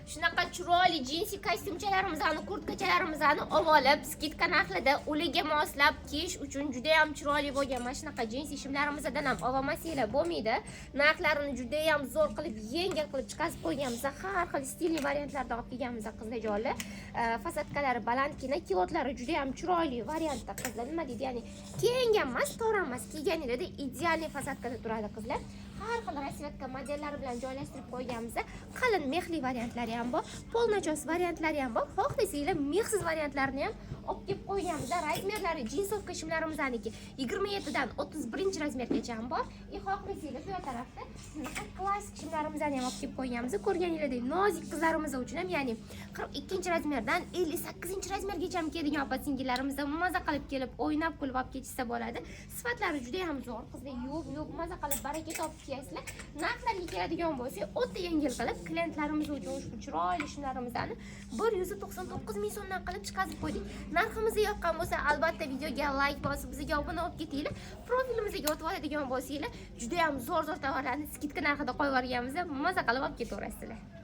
Shunaqa chiroyli jinsi kostyumchalarimizni, kurtkachalarimizni olib, skidka narxida uliga moslab kiyish uchun juda ham chiroyli bo'lgan. Mana shunaqa jinsi shimlarimizdan ham olmasanglar bo'lmaydi. Narxlarini juda ham zo'r qilib, yengil qilib chiqarib qo'yganmiz. Har xil stilli variantlarda olib kelganmiz qizlarjonlar. Fasadkalari balandgina, kilotlari juda ham chiroyli variantda qizlar. Nima deydi? Ya'ni keng emas, tor emas, kiyganingizda ideal fasadkada turadi qizlar. Har xil rasvetka modellari bilan joylashtirib qo'yganmiz. Qalin mexli variantlari ham bor, polnachos variantlari ham bor. Xohlasanglar mexsiz variantlarini ham olib kelib qo'yganmiz. Razmerlari jinsovka shimlarimizniki 27 dan 31 razmergacha ham bor. Xohlasanglar bu tarafda klassik shimlarimizni ham olib kelib qo'yganmiz. Ko'rganingizdek nozik qizlarimiz uchun ham, ya'ni 42 razmerdan 58 razmergacha ham keladigan opa-singillarimiz maza qilib kelib, o'ynab kulib olib ketishsa bo'ladi. Sifatlari juda ham zo'r. Qizlar yo'q, maza qilib baraka topib kiyasizlar. Narxlarga keladigan bo'lsa, o'ta yengil qilib klientlarimiz uchun ushbu chiroyli shimlarimizni 199 ming so'mdan qilib chiqarib qo'ydik. Narximiz yoqqan bo'lsa, albatta videoga like bosib, bizga obuna bo'lib ketinglar. Profilimizga o'tib oladigan bo'lsanglar, juda ham zo'r tovarlarni skidka narxida qo'yib yuborganmiz. Maza qilib olib ketaverasizlar.